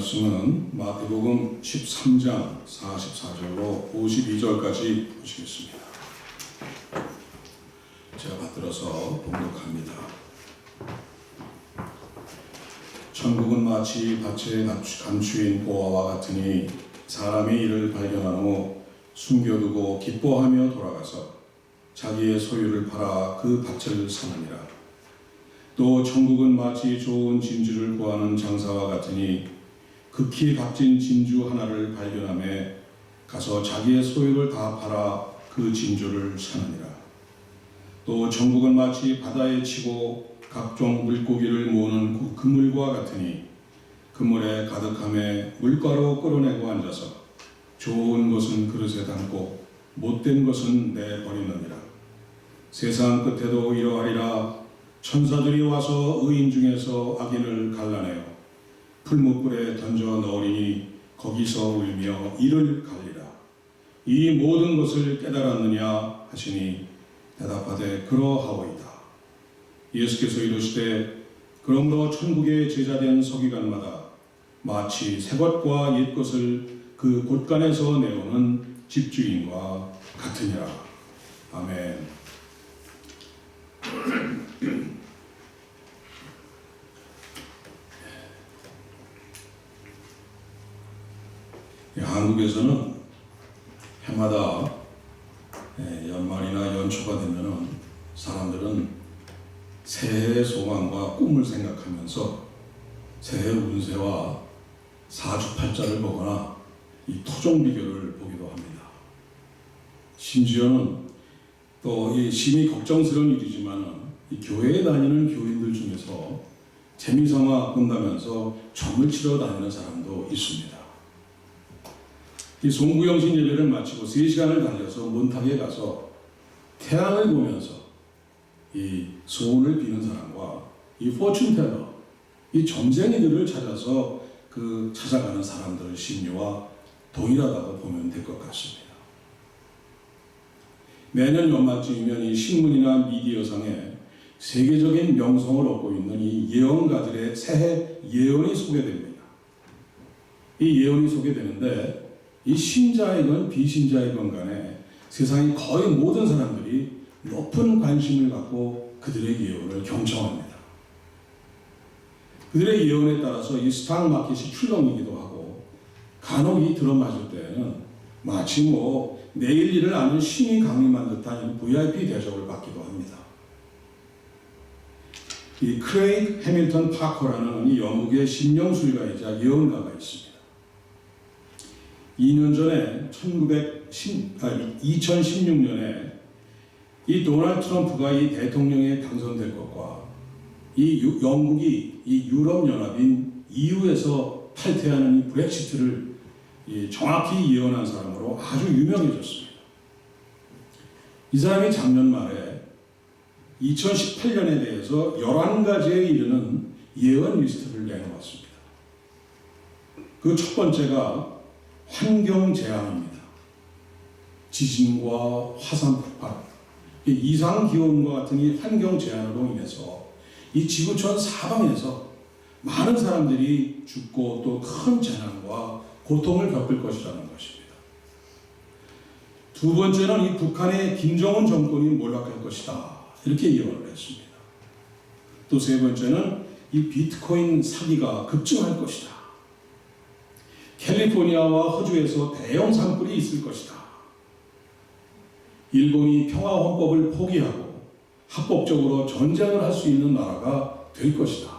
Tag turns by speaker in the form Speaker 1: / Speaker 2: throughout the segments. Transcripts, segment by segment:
Speaker 1: 말씀은 마태복음 13장 44절로 52절까지 보시겠습니다. 제가 받들어서 봉독합니다. 천국은 마치 밭에 감추인 보화와 같으니 사람이 이를 발견한 후 숨겨두고 기뻐하며 돌아가서 자기의 소유를 팔아 그 밭을 사느니라. 또 천국은 마치 좋은 진주를 구하는 장사와 같으니 극히 값진 진주 하나를 발견하며 가서 자기의 소유를 다 팔아 그 진주를 사느니라. 또 천국은 마치 바다에 치고 각종 물고기를 모으는 그물과 같으니 그물에 가득함에 물가로 끌어내고 앉아서 좋은 것은 그릇에 담고 못된 것은 내버리느니라. 세상 끝에도 이러하리라. 천사들이 와서 의인 중에서 악인을 갈라내어 풀무불에 던져 넣으리니 거기서 울며 이를 갈리라. 이 모든 것을 깨달았느냐 하시니 대답하되 그러하오이다. 예수께서 이르시되 그러므로 천국의 제자된 서기관마다 마치 새것과 옛것을 그 곳간에서 내오는 집주인과 같으니라. 아멘. 한국에서는 해마다 연말이나 연초가 되면은 사람들은 새해의 소망과 꿈을 생각하면서 새해 운세와 사주팔자를 보거나 이 토종비교를 보기도 합니다. 심지어는 또 이 심히 걱정스러운 일이지만은 이 교회에 다니는 교인들 중에서 재미삼아 본다면서 점을 치러 다니는 사람도 있습니다. 이 송구영신 예배를 마치고 3시간을 달려서 몬탁에 가서 태양을 보면서 이 소원을 비는 사람과 이 포춘텔러, 이 점쟁이들을 찾아서 그 찾아가는 사람들의 심리와 동일하다고 보면 될 것 같습니다. 매년 연말쯤이면 이 신문이나 미디어상에 세계적인 명성을 얻고 있는 이 예언가들의 새해 예언이 소개됩니다. 이 예언이 소개되는데 이 신자이건 비신자이건 간에 세상의 거의 모든 사람들이 높은 관심을 갖고 그들의 예언을 경청합니다. 그들의 예언에 따라서 이 스탁 마켓이 출렁이기도 하고 간혹 이 들어맞을 때에는 마치 내일 일을 아는 신이 강림한 듯한 VIP 대접을 받기도 합니다. 이 크레이그 해밀턴 파커라는 이 영국의 신령술가이자 예언가가 있습니다. 2년 전에 2016년에 이 도널드 트럼프가 이 대통령에 당선될 것과 이 영국이 이 유럽연합인 EU에서 탈퇴하는 이 브렉시트를 정확히 예언한 사람으로 아주 유명해졌습니다. 이 사람이 작년 말에 2018년에 대해서 11가지에 이르는 예언 리스트를 내놓았습니다. 그 첫 번째가 환경재앙입니다. 지진과 화산 폭발, 이상기온과 같은 이 환경재앙으로 인해서 이 지구촌 사방에서 많은 사람들이 죽고 또 큰 재난과 고통을 겪을 것이라는 것입니다. 두 번째는 이 북한의 김정은 정권이 몰락할 것이다. 이렇게 예언을 했습니다. 또 세 번째는 이 비트코인 사기가 급증할 것이다. 캘리포니아와 호주에서 대형 산불이 있을 것이다. 일본이 평화헌법을 포기하고 합법적으로 전쟁을 할 수 있는 나라가 될 것이다.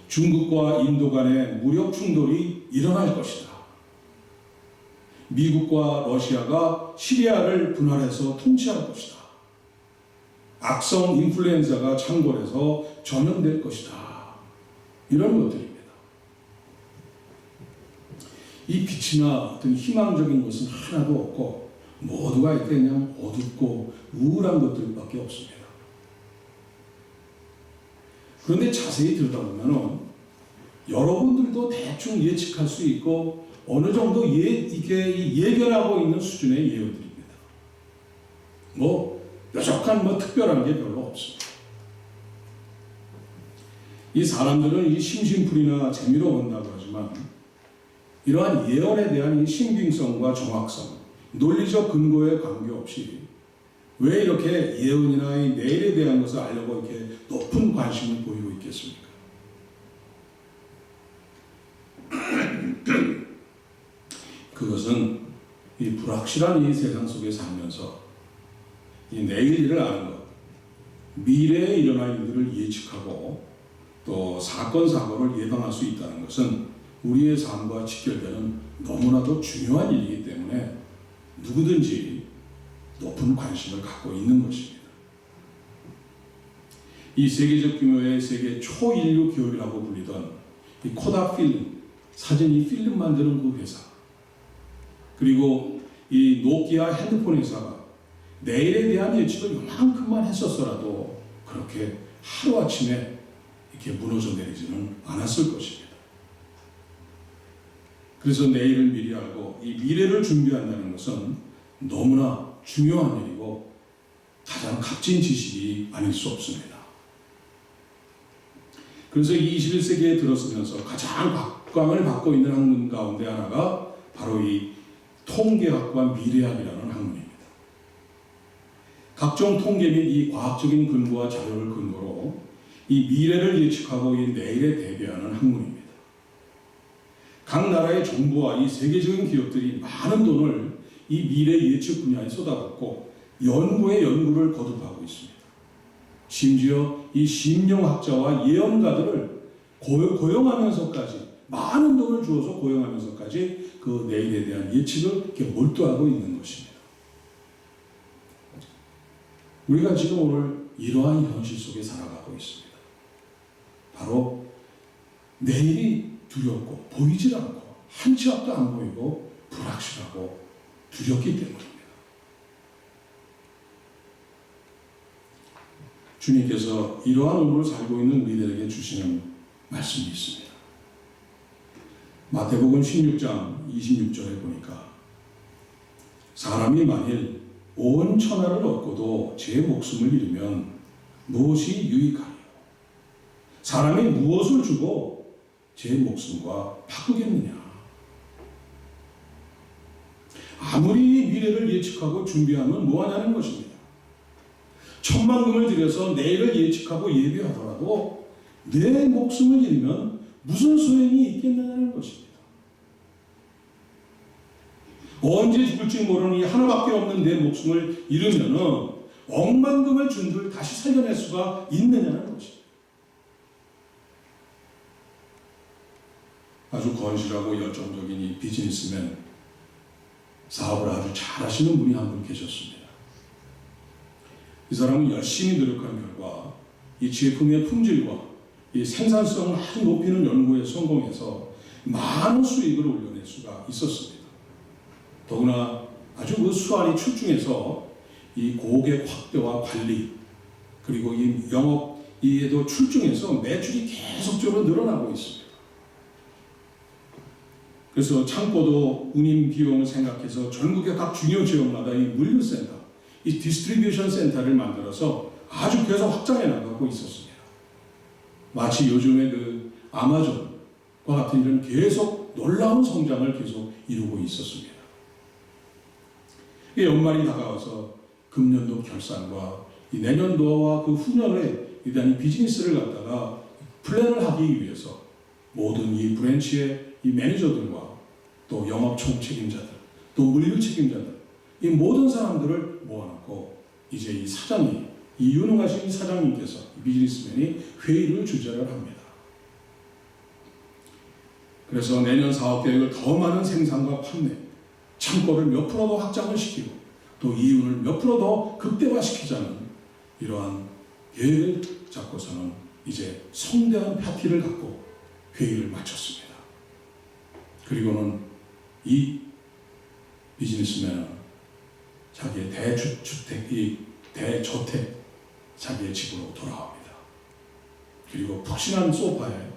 Speaker 1: 중국과 인도 간의 무력 충돌이 일어날 것이다. 미국과 러시아가 시리아를 분할해서 통치할 것이다. 악성 인플루엔자가 창궐해서 전염될 것이다. 이런 것들입니다. 이 빛이나 어떤 희망적인 것은 하나도 없고 모두가 이렇게 그냥 어둡고 우울한 것들밖에 없습니다. 그런데 자세히 들여다보면 여러분들도 대충 예측할 수 있고 어느 정도 이게 예견하고 있는 수준의 예언들입니다. 뾰족한 특별한 게 별로 없습니다. 이 사람들은 이 심심풀이나 재미로 본다고 하지만 하지만 이러한 예언에 대한 이 신빙성과 정확성, 논리적 근거에 관계없이 왜 이렇게 예언이나 이 내일에 대한 것을 알려고 이렇게 높은 관심을 보이고 있겠습니까? 그것은 이 불확실한 이 세상 속에 살면서 이 내일 일을 아는 것, 미래에 일어날 일들을 예측하고 또 사건, 사고를 예방할 수 있다는 것은 우리의 삶과 직결되는 너무나도 중요한 일이기 때문에 누구든지 높은 관심을 갖고 있는 것입니다. 이 세계적 규모의 세계 초인류 기업이라고 불리던 이 코닥 필름, 사진 이 필름 만드는 그 회사, 그리고 이 노키아 핸드폰 회사가 내일에 대한 예측을 요만큼만 했었더라도 그렇게 하루아침에 이렇게 무너져 내리지는 않았을 것입니다. 그래서 내일을 미리 알고 이 미래를 준비한다는 것은 너무나 중요한 일이고 가장 값진 지식이 아닐 수 없습니다. 그래서 21세기에 들어서면서 가장 각광을 받고 있는 학문 가운데 하나가 바로 이 통계학과 미래학이라는 학문입니다. 각종 통계 및 이 과학적인 근거와 자료를 근거로 이 미래를 예측하고 이 내일에 대비하는 학문입니다. 각 나라의 정부와 이 세계적인 기업들이 많은 돈을 이 미래 예측 분야에 쏟아붓고 연구에 연구를 거듭하고 있습니다. 심지어 이 심령학자와 예언가들을 고용하면서까지 많은 돈을 주어서 고용하면서까지 그 내일에 대한 예측을 이렇게 몰두하고 있는 것입니다. 우리가 지금 오늘 이러한 현실 속에 살아가고 있습니다. 바로 내일이 두렵고 보이질 않고 한 치 앞도 안 보이고 불확실하고 두렵기 때문입니다. 주님께서 이러한 오늘을 살고 있는 우리들에게 주시는 말씀이 있습니다. 마태복음 16장 26절에 보니까 사람이 만일 온 천하를 얻고도 제 목숨을 잃으면 무엇이 유익하리요? 사람이 무엇을 주고 제 목숨과 바꾸겠느냐? 아무리 미래를 예측하고 준비하면 뭐하냐는 것입니다. 천만금을 들여서 내일을 예측하고 예비하더라도 내 목숨을 잃으면 무슨 소용이 있겠느냐는 것입니다. 언제 죽을지 모르는 이 하나밖에 없는 내 목숨을 잃으면 억만금을 준들 다시 살려낼 수가 있느냐는 것입니다. 아주 건실하고 열정적인 이 비즈니스맨, 사업을 아주 잘하시는 분이 한 분 계셨습니다. 이 사람은 열심히 노력한 결과 이 제품의 품질과 이 생산성을 아주 높이는 연구에 성공해서 많은 수익을 올려낼 수가 있었습니다. 더구나 아주 그 수완이 출중해서 이 고객 확대와 관리 그리고 이 영업 이에도 출중해서 매출이 계속적으로 늘어나고 있습니다. 그래서 창고도 운임 비용을 생각해서 전국의 각 중요 지역마다 이 물류센터, 이 디스트리뷰션 센터를 만들어서 아주 계속 확장해 나가고 있었습니다. 마치 요즘의 그 아마존과 같은 이런 계속 놀라운 성장을 계속 이루고 있었습니다. 이 연말이 다가와서 금년도 결산과 이 내년도와 그 후년에 일단 이 비즈니스를 갖다가 플랜을 하기 위해서 모든 이 브랜치의 이 매니저들과 또 영업 총 책임자들, 또 물류 책임자들, 이 모든 사람들을 모아놓고 이제 이 사장이, 이 유능하신 사장님께서, 이 비즈니스맨이 회의를 주재를 합니다. 그래서 내년 사업 계획을 더 많은 생산과 판매, 창고를 몇 프로 더 확장을 시키고 또 이윤을 몇 프로 더 극대화시키자는 이러한 계획을 잡고서는 이제 성대한 파티를 갖고 회의를 마쳤습니다. 그리고는 이 비즈니스맨은 자기의 대저택, 자기의 집으로 돌아옵니다. 그리고 푹신한 소파에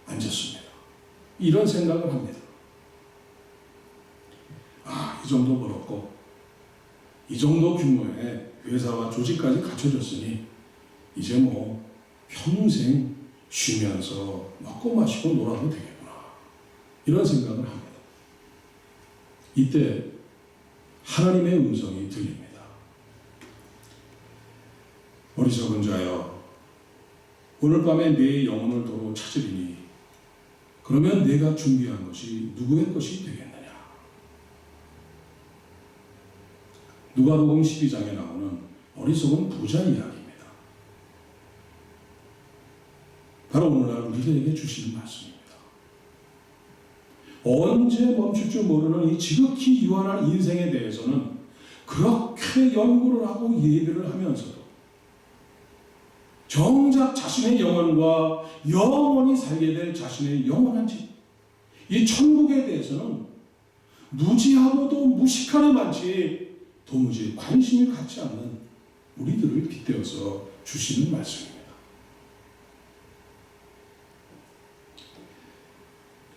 Speaker 1: 앉았습니다. 이런 생각을 합니다. 아, 이 정도 벌었고 이 정도 규모의 회사와 조직까지 갖춰졌으니 이제 뭐 평생 쉬면서 먹고 마시고 놀아도 되겠구나. 이런 생각을 합니다. 이때 하나님의 음성이 들립니다. 어리석은 자여, 오늘 밤에 내 영혼을 도로 찾으리니 그러면 내가 준비한 것이 누구의 것이 되겠느냐. 누가복음 12장에 나오는 어리석은 부자 이야기입니다. 바로 오늘날 우리들에게 주시는 말씀입니다. 언제 멈출 줄 모르는 이 지극히 유한한 인생에 대해서는 그렇게 연구를 하고 예배를 하면서도 정작 자신의 영혼과 영원히 살게 될 자신의 영원한 집, 이 천국에 대해서는 무지하고도 무식하게 많지 도무지 관심을 갖지 않는 우리들을 빗대어서 주시는 말씀입니다.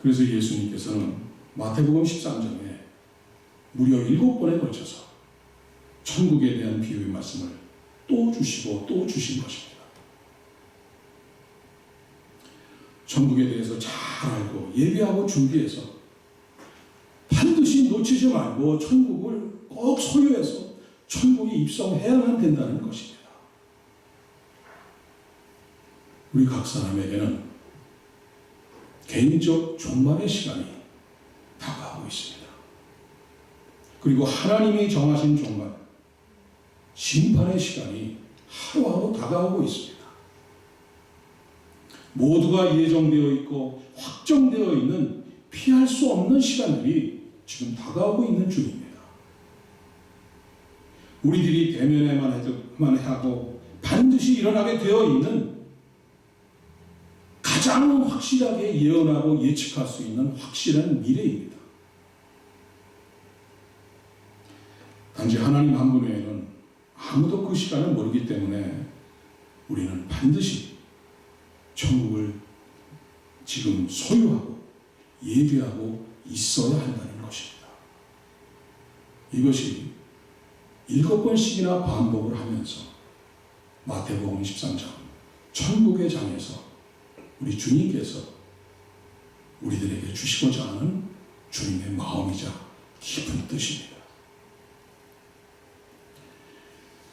Speaker 1: 그래서 예수님께서는 마태복음 13장에 무려 7번에 걸쳐서 천국에 대한 비유의 말씀을 또 주시고 또 주신 것입니다. 천국에 대해서 잘 알고 예비하고 준비해서 반드시 놓치지 말고 천국을 꼭 소유해서 천국에 입성해야만 된다는 것입니다. 우리 각 사람에게는 개인적 종말의 시간이 다가오고 있습니다. 그리고 하나님이 정하신 종말, 심판의 시간이 하루하루 다가오고 있습니다. 모두가 예정되어 있고 확정되어 있는 피할 수 없는 시간들이 지금 다가오고 있는 중입니다. 우리들이 대면해만 하고 반드시 일어나게 되어 있는 가장 확실하게 예언하고 예측할 수 있는 확실한 미래입니다. 단지 하나님 한 분 외에는 아무도 그 시간을 모르기 때문에 우리는 반드시 천국을 지금 소유하고 예비하고 있어야 한다는 것입니다. 이것이 7번씩이나 반복을 하면서 마태복음 13장 천국의 장에서 우리 주님께서 우리들에게 주시고자 하는 주님의 마음이자 깊은 뜻입니다.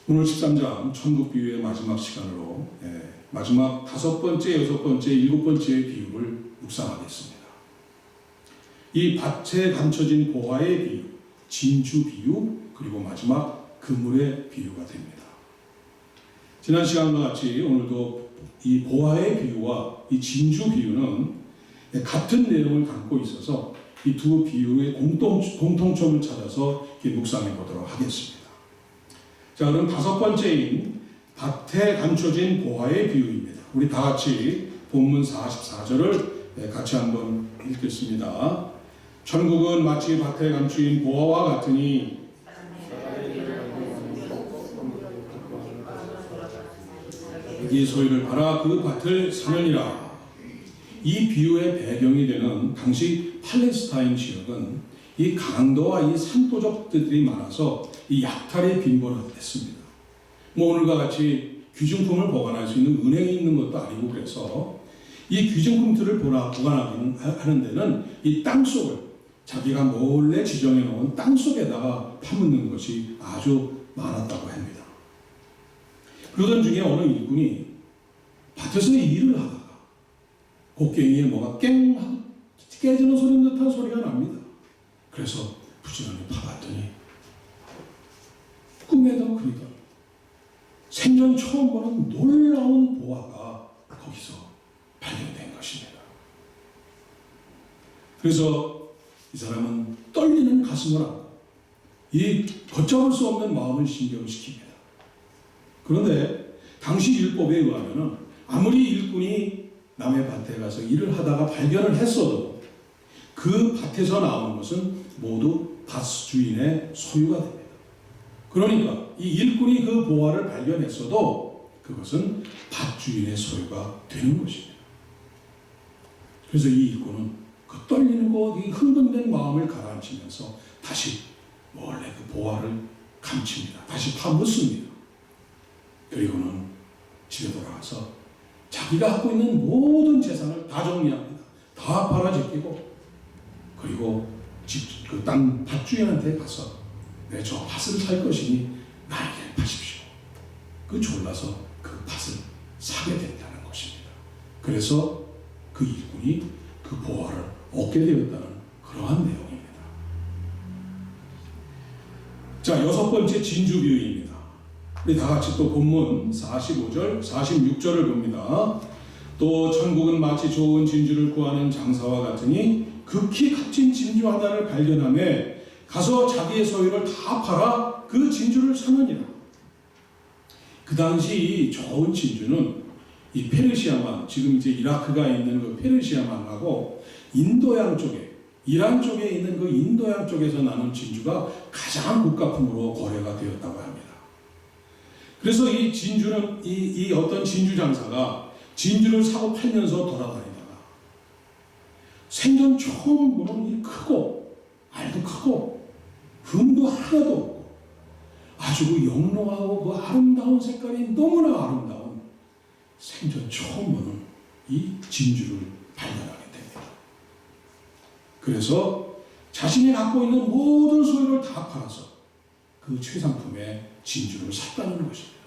Speaker 1: 오늘 13장 천국 비유의 마지막 시간으로 마지막 5번째, 6번째, 7번째의 비유를 묵상하겠습니다. 이 밭에 감춰진 보화의 비유, 진주 비유, 그리고 마지막 그물의 비유가 됩니다. 지난 시간과 같이 오늘도 이 보화의 비유와 이 진주 비유는 같은 내용을 담고 있어서 이 두 비유의 공통점을 찾아서 묵상해 보도록 하겠습니다. 자, 그럼 5번째인 밭에 감춰진 보화의 비유입니다. 우리 다 같이 본문 44절을 같이 한번 읽겠습니다. 천국은 마치 밭에 감추인 보화와 같으니 이 소유를 팔아 그 밭을 사느니라. 이 비유의 배경이 되는 당시 팔레스타인 지역은 이 강도와 이 산도적들이 많아서 이 약탈이 빈번했습니다. 오늘과 같이 귀중품을 보관할 수 있는 은행이 있는 것도 아니고 그래서 이 귀중품들을 보관하는 데는 이 땅속을 자기가 몰래 지정해 놓은 땅속에다가 파묻는 것이 아주 많았다고 합니다. 그러던 중에 어느 일꾼이 밭에서 일을 하다가 곡괭이에 뭐가 깽 하고 깨지는 소리 듯한 소리가 납니다. 그래서 부지런히 파봤더니 꿈에도 그리던 생전 처음 보는 놀라운 보화가 거기서 발견된 것입니다. 그래서 이 사람은 떨리는 가슴을 안고 이 걷잡을 수 없는 마음을 신경시킵니다. 그런데 당시 율법에 의하면 아무리 일꾼이 남의 밭에 가서 일을 하다가 발견을 했어도 그 밭에서 나오는 것은 모두 밭 주인의 소유가 됩니다. 그러니까 이 일꾼이 그 보화를 발견했어도 그것은 밭 주인의 소유가 되는 것입니다. 그래서 이 일꾼은 그 떨리는 것, 이 흥분된 마음을 가라앉히면서 다시 몰래 그 보화를 감춥니다. 다시 파묻습니다. 그리고는 집에 돌아가서 자기가 갖고 있는 모든 재산을 다 정리합니다. 다 팔아 제끼고 그리고 그 땅 밭주인한테 가서 내 저 밭을 살 것이니 나에게 파십시오. 그 졸라서 그 밭을 사게 된다는 것입니다. 그래서 그 일꾼이 그 보화를 얻게 되었다는 그러한 내용입니다. 자, 6번째 진주 비유입니다. 우리 다 같이 또 본문 45절, 46절을 봅니다. 또 천국은 마치 좋은 진주를 구하는 장사와 같으니 극히 값진 진주 하나를 발견하며 가서 자기의 소유를 다 팔아 그 진주를 사느니라. 그 당시 좋은 진주는 이 페르시아만, 지금 이제 이라크가 있는 그 페르시아만하고 인도양 쪽에, 이란 쪽에 있는 그 인도양 쪽에서 나는 진주가 가장 고가품으로 거래가 되었다고 합니다. 그래서 이 진주는 이 어떤 진주 장사가 진주를 사고 팔면서 돌아다니다가 생전 처음 보는 이 크고 알도 크고 흠도 하나도 없고 아주 영롱하고 그 아름다운 색깔이 너무나 아름다운 생전 처음 보는 이 진주를 발견하게 됩니다. 그래서 자신이 갖고 있는 모든 소유를 다 팔아서 그 최상품의 진주를 샀다는 것입니다.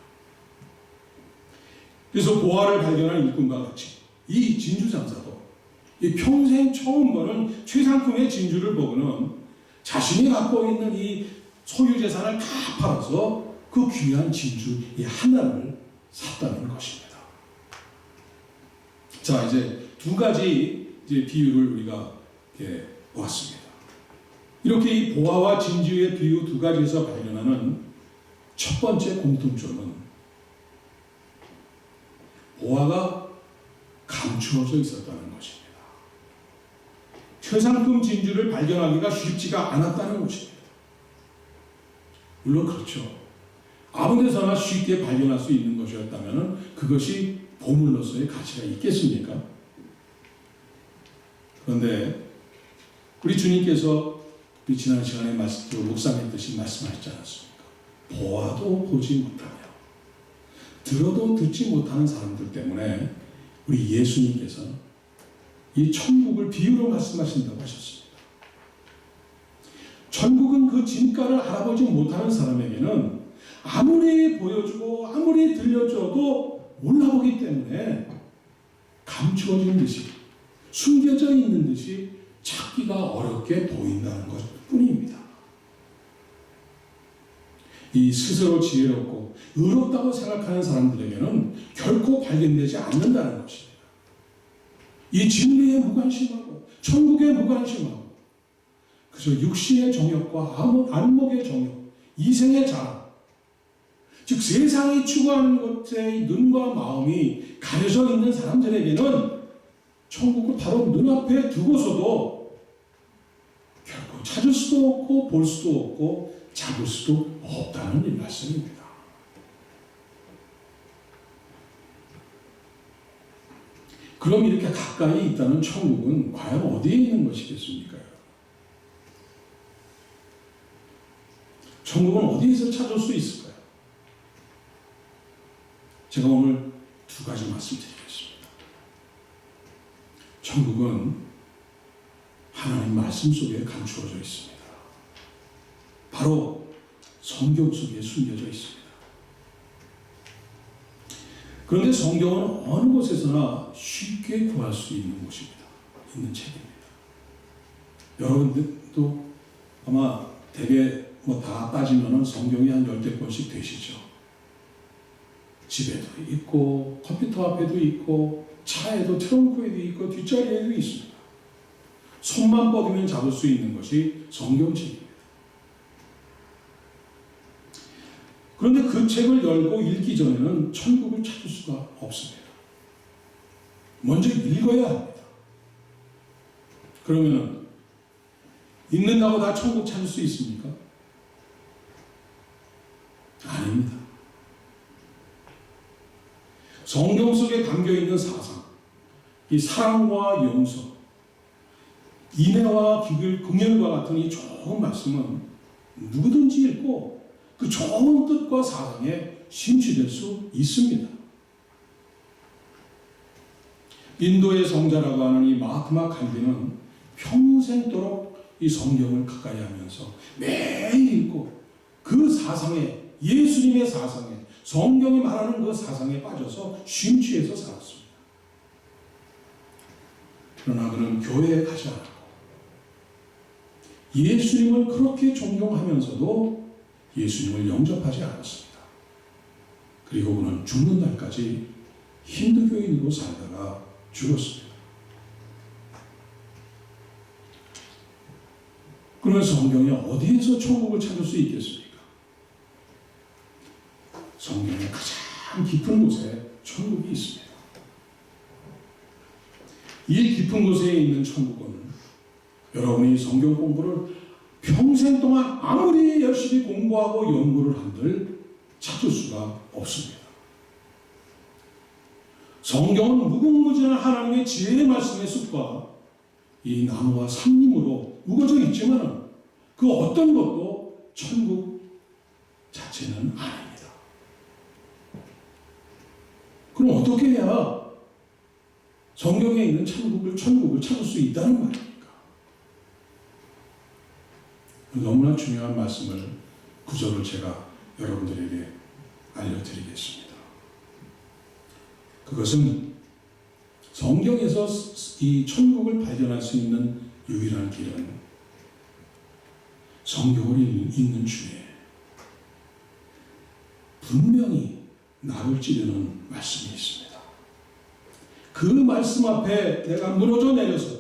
Speaker 1: 그래서 보화를 발견한 일꾼과 같이 이 진주 장사도 이 평생 처음 보는 최상품의 진주를 보고는 자신이 갖고 있는 이 소유 재산을 다 팔아서 그 귀한 진주 이 하나를 샀다는 것입니다. 자, 이제 두 가지 이제 비유를 우리가 이렇게 보았습니다. 이렇게 이 보화와 진주의 비유 두 가지에서 발견하는 첫 번째 공통점은 보화가 감추어져 있었다는 것입니다. 최상품 진주를 발견하기가 쉽지가 않았다는 것입니다. 물론 그렇죠. 아무 데서나 쉽게 발견할 수 있는 것이었다면 그것이 보물로서의 가치가 있겠습니까? 그런데 우리 주님께서 우리 지난 시간에 묵상했듯이 말씀하셨지 않았습니까? 보아도 보지 못하며 들어도 듣지 못하는 사람들 때문에 우리 예수님께서 이 천국을 비유로 말씀하신다고 하셨습니다. 천국은 그 진가를 알아보지 못하는 사람에게는 아무리 보여주고 아무리 들려줘도 몰라보기 때문에 감추어진 듯이 숨겨져 있는 듯이 찾기가 어렵게 보인다는 것 뿐입니다. 이 스스로 지혜롭고 의롭다고 생각하는 사람들에게는 결코 발견되지 않는다는 것입니다. 이 진리에 무관심하고 천국에 무관심하고 그저 육신의 정욕과 안목의 정욕, 이생의 자랑, 즉 세상이 추구하는 것에 눈과 마음이 가려져 있는 사람들에게는 천국을 바로 눈앞에 두고서도 결코 찾을 수도 없고 볼 수도 없고 잡을 수도 없다는 이 말씀입니다. 그럼 이렇게 가까이 있다는 천국은 과연 어디에 있는 것이겠습니까? 천국은 어디에서 찾을 수 있을까요? 제가 오늘 두 가지 말씀드리겠습니다. 천국은 하나님 말씀 속에 감추어져 있습니다. 바로 성경 속에 숨겨져 있습니다. 그런데 성경은 어느 곳에서나 쉽게 구할 수 있는 곳입니다. 있는 책입니다. 여러분들도 아마 대개 다 따지면 성경이 한 10권씩 되시죠. 집에도 있고 컴퓨터 앞에도 있고 차에도 트렁크에도 있고 뒷자리에도 있습니다. 손만 뻗으면 잡을 수 있는 것이 성경책입니다. 그런데 그 책을 열고 읽기 전에는 천국을 찾을 수가 없습니다. 먼저 읽어야 합니다. 그러면 읽는다고 다 천국 찾을 수 있습니까? 아닙니다. 성경 속에 담겨있는 사상, 이 사랑과 용서, 인애와 긍휼과 같은 이 좋은 말씀은 누구든지 읽고 그 좋은 뜻과 사상에 심취될 수 있습니다. 인도의 성자라고 하는 이 마하트마 간디는 평생도록 이 성경을 가까이 하면서 매일 읽고 그 사상에, 예수님의 사상에, 성경이 말하는 그 사상에 빠져서 심취해서 살았습니다. 그러나 그는 교회에 가지 않았고 예수님을 그렇게 존경하면서도 예수님을 영접하지 않았습니다. 그리고 그는 죽는 날까지 힌두교인으로 살다가 죽었습니다. 그러면 성경에 어디에서 천국을 찾을 수 있겠습니까? 성경의 가장 깊은 곳에 천국이 있습니다. 이 깊은 곳에 있는 천국은 여러분이 성경 공부를 평생 동안 아무리 열심히 공부하고 연구를 한들 찾을 수가 없습니다. 성경은 무궁무진한 하나님의 지혜의 말씀의 숲과 이 나무와 산림으로 우거져 있지만 그 어떤 것도 천국 자체는 아닙니다. 그럼 어떻게 해야 성경에 있는 천국을 찾을 수 있다는 말입니까? 너무나 중요한 말씀을 구절을 제가 여러분들에게 알려드리겠습니다. 그것은 성경에서 이 천국을 발견할 수 있는 유일한 길은 성경을 읽는 중에 분명히 나를 찌르는 말씀이 있습니다. 그 말씀 앞에 내가 무너져 내려서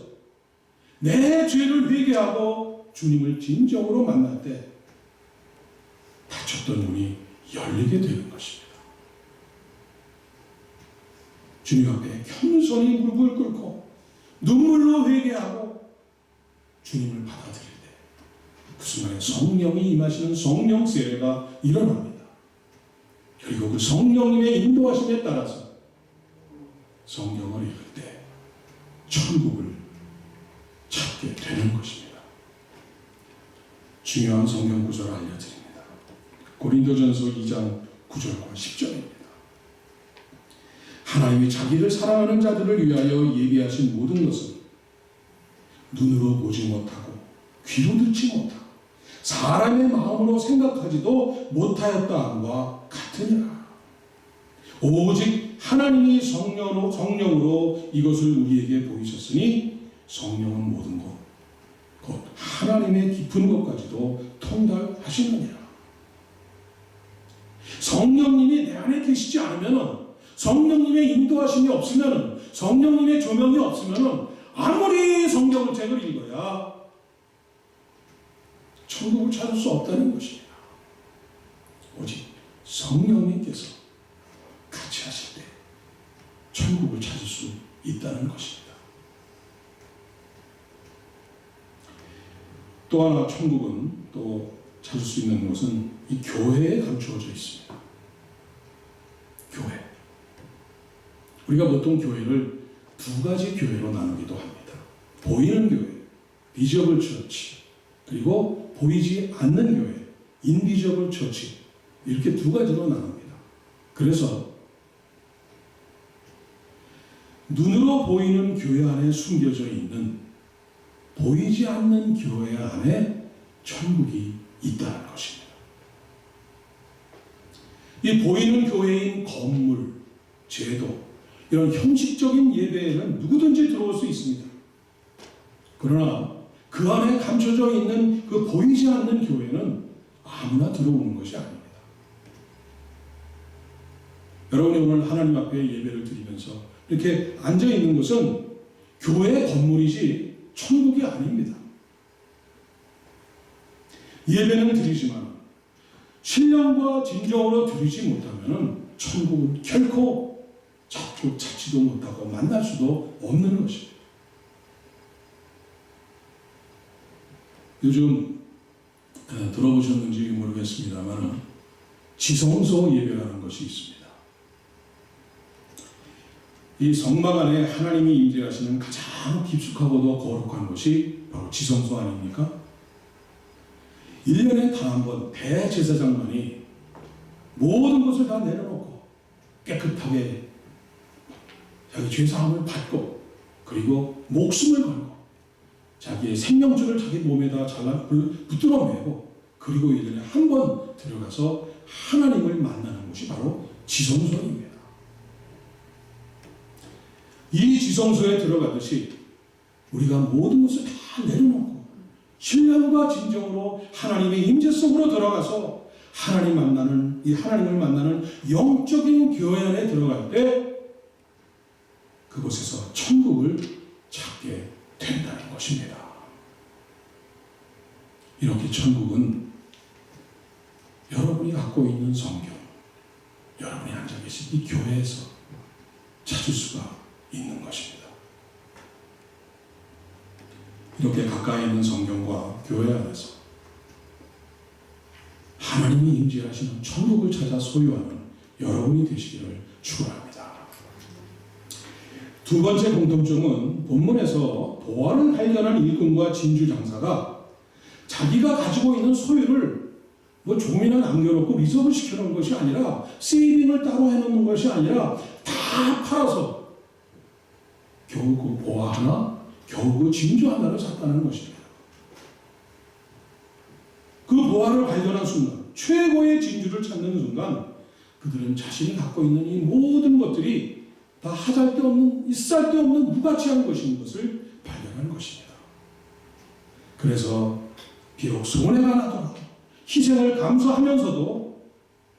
Speaker 1: 내 죄를 회개하고 주님을 진정으로 만날 때 닫혔던 문이 열리게 되는 것입니다. 주님 앞에 겸손히 무릎을 꿇고 눈물로 회개하고 주님을 받아들일 때 그 순간에 성령이 임하시는 성령 세례가 일어납니다. 그리고 그 성령님의 인도하심에 따라서 성경을 읽을 때 천국을 찾게 되는 것입니다. 중요한 성경 구절을 알려드립니다. 고린도전서 2장 9절과 10절입니다. 하나님이 자기를 사랑하는 자들을 위하여 예비하신 모든 것은 눈으로 보지 못하고 귀로 듣지 못하고 사람의 마음으로 생각하지도 못하였다 함과 같으니라. 오직 하나님이 성령으로 이것을 우리에게 보이셨으니 성령은 모든 것 곧 하나님의 깊은 것까지도 통달하시느니라. 성령님이 내 안에 계시지 않으면, 성령님의 인도하심이 없으면, 성령님의 조명이 없으면 아무리 성경을 책을 읽어야 천국을 찾을 수 없다는 것입니다. 오직 성령님께서 같이 하실 때 천국을 찾을 수 있다는 것입니다. 또 하나 천국은 또 찾을 수 있는 것은 이 교회에 감추어져 있습니다. 교회. 우리가 보통 교회를 두 가지 교회로 나누기도 합니다. 보이는 교회, 비저블 처치, 그리고 보이지 않는 교회, 인비저블 처치, 이렇게 두 가지로 나눕니다. 그래서 눈으로 보이는 교회 안에 숨겨져 있는 보이지 않는 교회 안에 천국이 있다는 것입니다. 이 보이는 교회인 건물, 제도, 이런 형식적인 예배에는 누구든지 들어올 수 있습니다. 그러나 그 안에 감춰져 있는 그 보이지 않는 교회는 아무나 들어오는 것이 아닙니다. 여러분이 오늘 하나님 앞에 예배를 드리면서 이렇게 앉아 있는 것은 교회 건물이지 천국이 아닙니다. 예배는 드리지만 신령과 진정으로 드리지 못하면 천국은 결코 찾지도 못하고 만날 수도 없는 것입니다. 요즘 들어보셨는지 모르겠습니다만 지성소 예배라는 것이 있습니다. 이 성막 안에 하나님이 임재하시는 가장 깊숙하고도 거룩한 곳이 바로 지성소 아닙니까? 1년에 단 한 번 대제사장만이 모든 것을 다 내려놓고 깨끗하게 자기 죄사함을 받고 그리고 목숨을 걸고 자기의 생명줄을 자기 몸에다 붙들어매고 그리고 이들이 한 번 들어가서 하나님을 만나는 곳이 바로 지성소입니다. 이 지성소에 들어가듯이 우리가 모든 것을 다 내려놓고 신령과 진정으로 하나님의 임재 속으로 들어가서 하나님을 만나는 영적인 교회 안에 들어갈 때 그곳에서 천국을 찾게 된다는 것입니다. 이렇게 천국은 여러분이 갖고 있는 성경, 여러분이 앉아 계신 이 교회에서 찾을 수가 있는 것입니다. 이렇게 가까이 있는 성경과 교회 안에서 하나님이 임재하시는 천국을 찾아 소유하는 여러분이 되시기를 축원합니다. 두 번째 공통점은 본문에서 보화를 발견한 일꾼과 진주 장사가 자기가 가지고 있는 소유를 조금이나 남겨놓고 리저브 시켜놓은 것이 아니라 세이빙을 따로 해놓는 것이 아니라 다 팔아서 겨우 그 보화 하나, 겨우 그 진주 하나를 샀다는 것입니다. 그 보화를 발견한 순간, 최고의 진주를 찾는 순간 그들은 자신이 갖고 있는 이 모든 것들이 다 하잘데없는, 있을데없는 무가치한 것인 것을 발견한 것입니다. 그래서 비록 손해가 나더라도 희생을 감수하면서도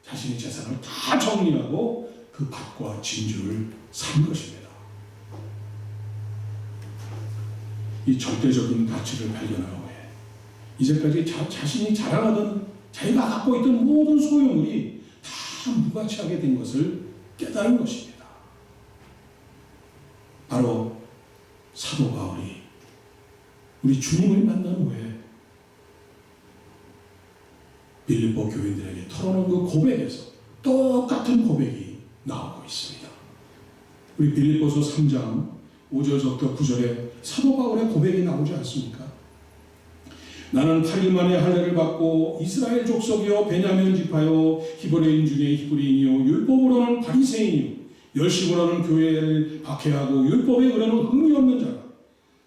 Speaker 1: 자신의 재산을 다 정리하고 그 밭과 진주를 산 것입니다. 이 절대적인 가치를 발견한 후에 이제까지 자신이 자랑하던 자기가 갖고 있던 모든 소유물이 다 무가치하게 된 것을 깨달은 것입니다. 바로 사도 바울이 우리 주님을 만난 후에 빌립보 교인들에게 털어놓은 그 고백에서 똑같은 고백이 나오고 있습니다. 우리 빌립보서 3장 5절부터 9절에 사도 바울의 고백이 나오지 않습니까? 나는 8일 만에 할례를 받고 이스라엘 족속이요 베냐민 지파요 히브리인 중에 히브리인이요 율법으로는 바리새인이요 열심으로는 교회를 박해하고 율법에 의뢰는 흥미 없는 자라.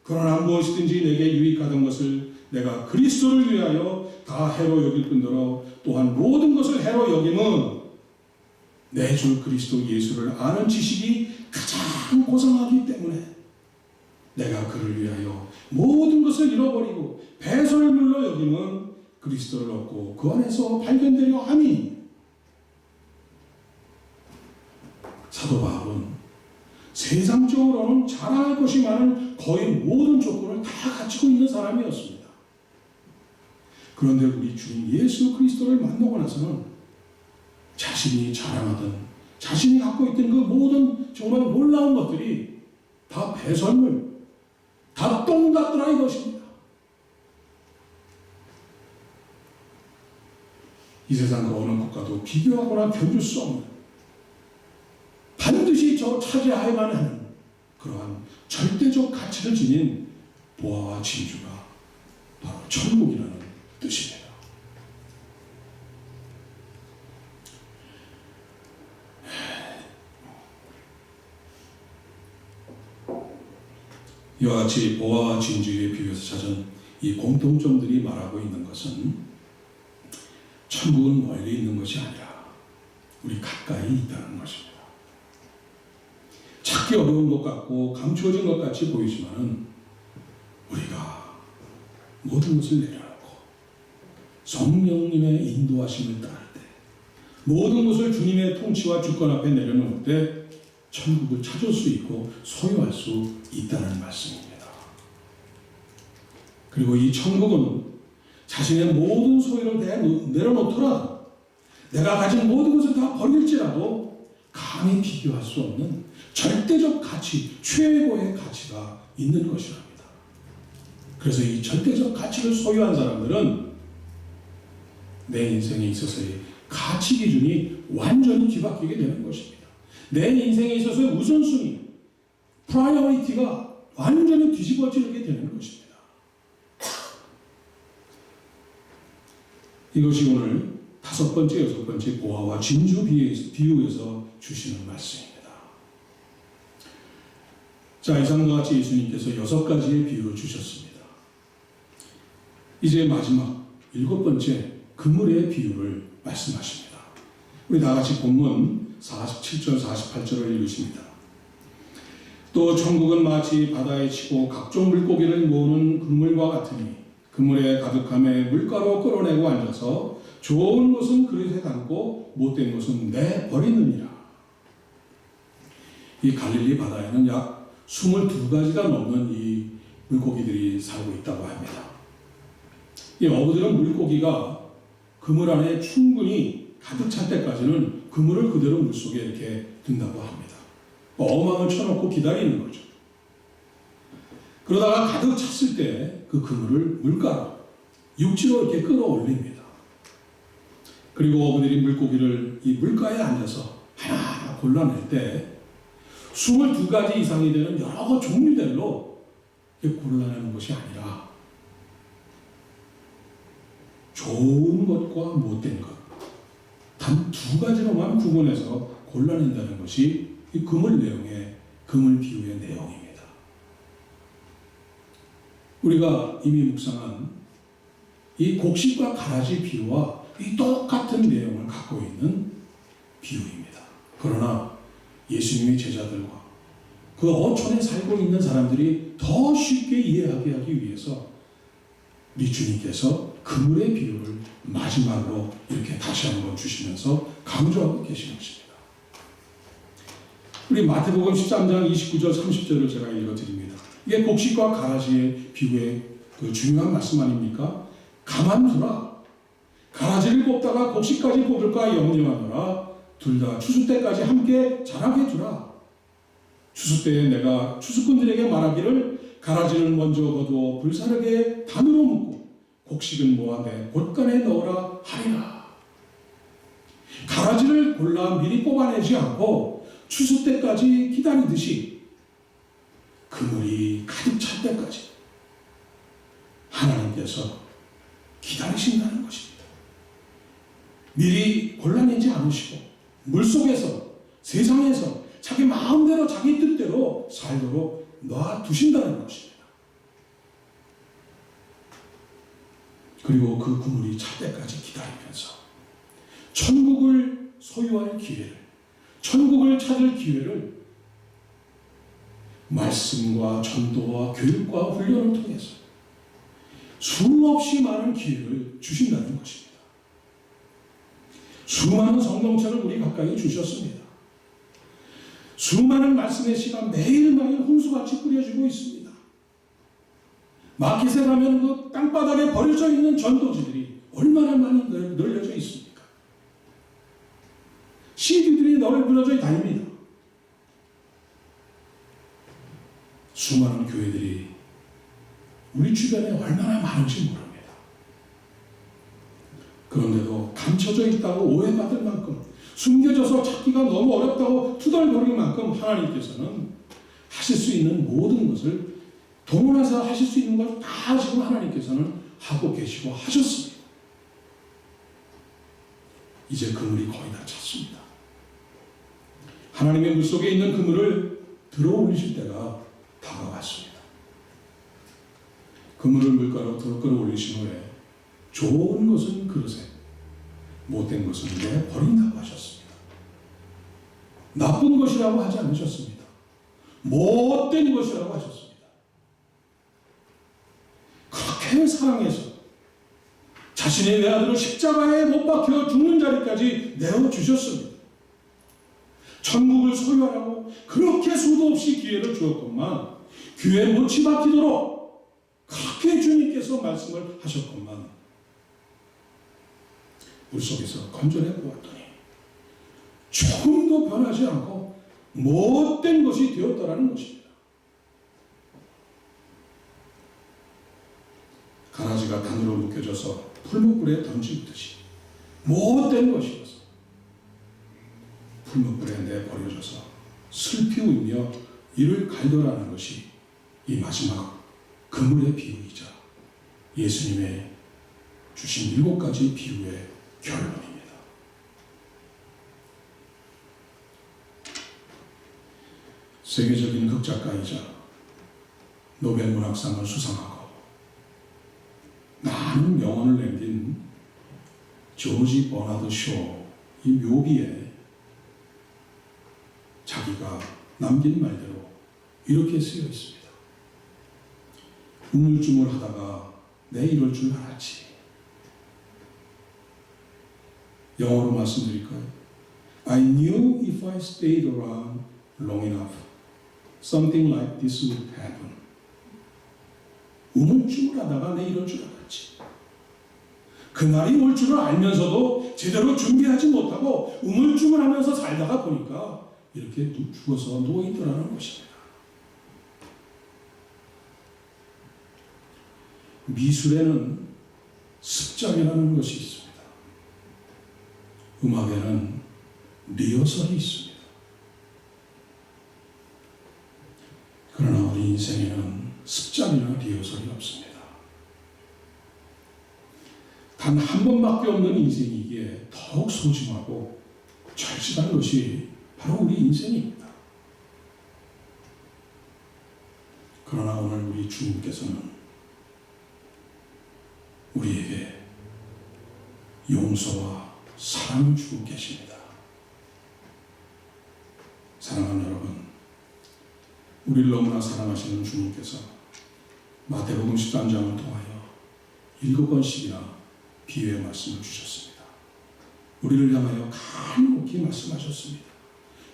Speaker 1: 그러나 무엇이든지 내게 유익하던 것을 내가 그리스도를 위하여 다 해로 여길 뿐더러 또한 모든 것을 해로 여김은 내 주 그리스도 예수를 아는 지식이 가장 고상하기 때문에 내가 그를 위하여 모든 것을 잃어버리고 배설물로 여김은 그리스도를 얻고 그 안에서 발견되려 함이니. 사도 바울은 세상적으로는 자랑할 것이 많은 거의 모든 조건을 다 갖추고 있는 사람이었습니다. 그런데 우리 주님 예수 그리스도를 만나고 나서는 자신이 자랑하던, 자신이 갖고 있던 그 모든 정말 놀라운 것들이 다 배설물, 다 똥 같더라 이것입니다. 이 세상 그 어느 국가도 비교하거나 견줄 수 없는, 반드시 저 차지해야만 하는 그러한 절대적 가치를 지닌 보화와 진주가 바로 천국이라는 뜻입니다. 이와 같이 보화와 진주에 비유해서 찾은 이 공통점들이 말하고 있는 것은 천국은 멀리 있는 것이 아니라 우리 가까이 있다는 것입니다. 찾기 어려운 것 같고 감추어진 것 같이 보이지만 우리가 모든 것을 내려놓고 성령님의 인도하심을 따를 때, 모든 것을 주님의 통치와 주권 앞에 내려놓을 때 천국을 찾을 수 있고 소유할 수 있다는 말씀입니다. 그리고 이 천국은 자신의 모든 소유를 내려놓더라도, 내가 가진 모든 것을 다 버릴지라도 감히 비교할 수 없는 절대적 가치, 최고의 가치가 있는 것이랍니다. 그래서 이 절대적 가치를 소유한 사람들은 내 인생에 있어서의 가치 기준이 완전히 뒤바뀌게 되는 것입니다. 내 인생에 있어서의 우선순위, 프라이어리티가 완전히 뒤집어지게 되는 것입니다. 이것이 오늘 다섯 번째, 여섯 번째 보화와 진주 비유에서 주시는 말씀입니다. 자, 이상과 같이 예수님께서 여섯 가지의 비유를 주셨습니다. 이제 마지막 7번째 그물의 비유를 말씀하십니다. 우리 다 같이 본문 47절 48절을 읽으십니다. 또 천국은 마치 바다에 치고 각종 물고기를 모으는 그물과 같으니 그물에 가득함에 물가로 끌어내고 앉아서 좋은 것은 그릇에 담고 못된 것은 내버리느니라. 이 갈릴리 바다에는 약 22가지가 넘는 이 물고기들이 살고 있다고 합니다. 이 어부들은 물고기가 그물 안에 충분히 가득 찰 때까지는 그물을 그대로 물속에 이렇게 둔다고 합니다. 어망을 쳐놓고 기다리는 거죠. 그러다가 가득 찼을 때 그 그물을 물가로 육지로 이렇게 끌어올립니다. 그리고 어부들이 물고기를 이 물가에 앉아서 하나하나 골라낼 때 22가지 이상이 되는 여러 종류들로 이렇게 골라내는 것이 아니라 좋은 것과 못된 것 단 2가지로만 구분해서 골라낸다는 것이 이 그물 내용의 그물 비유의 내용입니다. 우리가 이미 묵상한 이 곡식과 가라지 비유와 이 똑같은 내용을 갖고 있는 비유입니다. 그러나 예수님의 제자들과 그 어촌에 살고 있는 사람들이 더 쉽게 이해하게 하기 위해서 우리 주님께서 그물의 비유를 마지막으로 이렇게 다시 한번 주시면서 강조하고 계신 것입니다. 우리 마태복음 13장 29절 30절을 제가 읽어드립니다. 이게 곡식과 가라지의 비유의 그 중요한 말씀 아닙니까? 가만두라. 가라지를 뽑다가 곡식까지 뽑을까 염려하노라. 둘 다 추수 때까지 함께 자라게 두라. 추수 때에 내가 추수꾼들에게 말하기를 가라지는 먼저 거두어 불사르게 단으로 묶고 곡식은 모아 내 곳간에 넣으라 하리라. 가라지를 골라 미리 뽑아내지 않고 추수 때까지 기다리듯이 그물이 가득 찰 때까지 하나님께서 기다리신다는 것입니다. 미리 골라내지 않으시고 물속에서 세상에서 자기 마음대로 자기 뜻대로 살도록 놔두신다는 것입니다. 그리고 그 그물이 찰 때까지 기다리면서 천국을 소유할 기회를, 천국을 찾을 기회를 말씀과 전도와 교육과 훈련을 통해서 수없이 많은 기회를 주신다는 것입니다. 수많은 성경책을 우리 가까이 주셨습니다. 수많은 말씀의 씨가 매일매일 홍수같이 뿌려지고 있습니다. 마켓에 가면 그 땅바닥에 버려져 있는 전도지들이 얼마나 많이 널려져 있습니까? CD들이 널브러져 다닙니다. 수많은 교회들이 우리 주변에 얼마나 많은지 모릅니다. 그런데도 감춰져 있다고 오해받을 만큼, 숨겨져서 찾기가 너무 어렵다고 투덜거릴 만큼 하나님께서는 하실 수 있는 모든 것을 동원해서 하실 수 있는 걸 다 지금 하나님께서는 하고 계시고 하셨습니다. 이제 그물이 거의 다 찼습니다. 하나님의 물속에 있는 그물을 들어 올리실 때가 다가왔습니다. 그물을 물가로 끌어올리신 후에 좋은 것은 그릇에, 못된 것은 내버린다고 하셨습니다. 나쁜 것이라고 하지 않으셨습니다. 못된 것이라고 하셨습니다. 그렇게 사랑해서 자신의 외아들을 십자가에 못 박혀 죽는 자리까지 내어주셨습니다. 천국을 소유하라고 그렇게 수도 없이 기회를 주었건만 귀에 못이 박히도록 그렇게 주님께서 말씀을 하셨건만 물속에서 건져내 보았더니 조금도 변하지 않고 못된 것이 되었다라는 것입니다. 가라지가 단으로 묶여져서 풀무불에 던지듯이 못된 것이어서 풀무불에 내버려져서 슬피 울며 이를 갈더라는 것이 이 마지막 그물의 비유이자 예수님의 주신 7가지 비유의 결론입니다. 세계적인 극작가이자 노벨문학상을 수상하고 많은 명언을 남긴 조지 버나드 쇼, 이 묘비에 자기가 남긴 말대로 이렇게 쓰여 있습니다. 우물쭈물하다가 내 이럴 줄 알았지. 영어로 말씀드릴까요? I knew if I stayed around long enough, something like this would happen. 우물쭈물하다가 내 이럴 줄 알았지. 그날이 올 줄을 알면서도 제대로 준비하지 못하고 우물쭈물하면서 살다가 보니까 이렇게 죽어서 누워있더라는 것입니다. 미술에는 습작이라는 것이 있습니다. 음악에는 리허설이 있습니다. 그러나 우리 인생에는 습작이나 리허설이 없습니다. 단 한 번밖에 없는 인생이기에 더욱 소중하고 절실한 것이 바로 우리 인생입니다. 그러나 오늘 우리 주님께서는 우리에게 용서와 사랑을 주고 계십니다. 사랑하는 여러분, 우리를 너무나 사랑하시는 주님께서 마태복음 13장을 통하여 7번씩이나 비유의 말씀을 주셨습니다. 우리를 향하여 간곡히 말씀하셨습니다.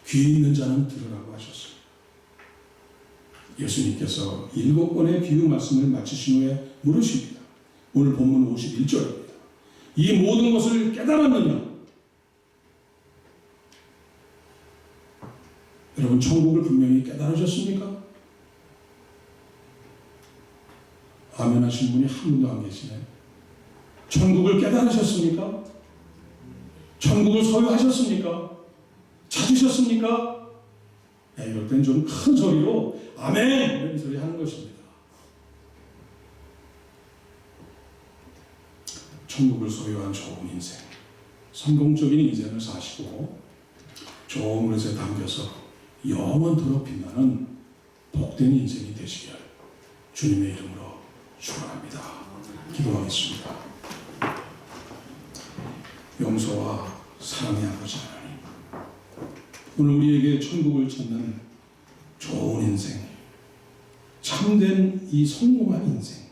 Speaker 1: 귀 있는 자는 들으라고 하셨습니다. 예수님께서 7번의 비유 말씀을 마치신 후에 물으십니다. 오늘 본문 51절입니다. 이 모든 것을 깨달았느냐? 여러분, 천국을 분명히 깨달으셨습니까? 아멘 하신 분이 한 분도 안 계시네요. 천국을 깨달으셨습니까? 천국을 소유하셨습니까? 찾으셨습니까? 이럴 땐 좀 큰 소리로 아멘! 이런 소리 하는 것입니다. 천국을 소유한 좋은 인생, 성공적인 인생을 사시고 좋은 그릇에 담겨서 영원토록 빛나는 복된 인생이 되시길 주님의 이름으로 축원합니다. 기도하겠습니다. 용서와 사랑의 아버지 하나님, 오늘 우리에게 천국을 찾는 좋은 인생, 참된 이 성공한 인생,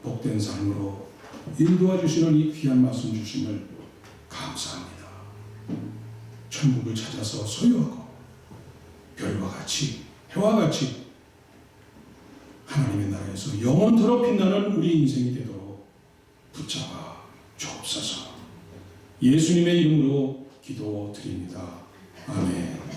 Speaker 1: 복된 삶으로 인도해 주시는 이 귀한 말씀 주심을 감사합니다. 천국을 찾아서 소유하고 별과 같이, 해와 같이 하나님의 나라에서 영원토록 빛나는 우리 인생이 되도록 붙잡아 주옵소서. 예수님의 이름으로 기도드립니다. 아멘.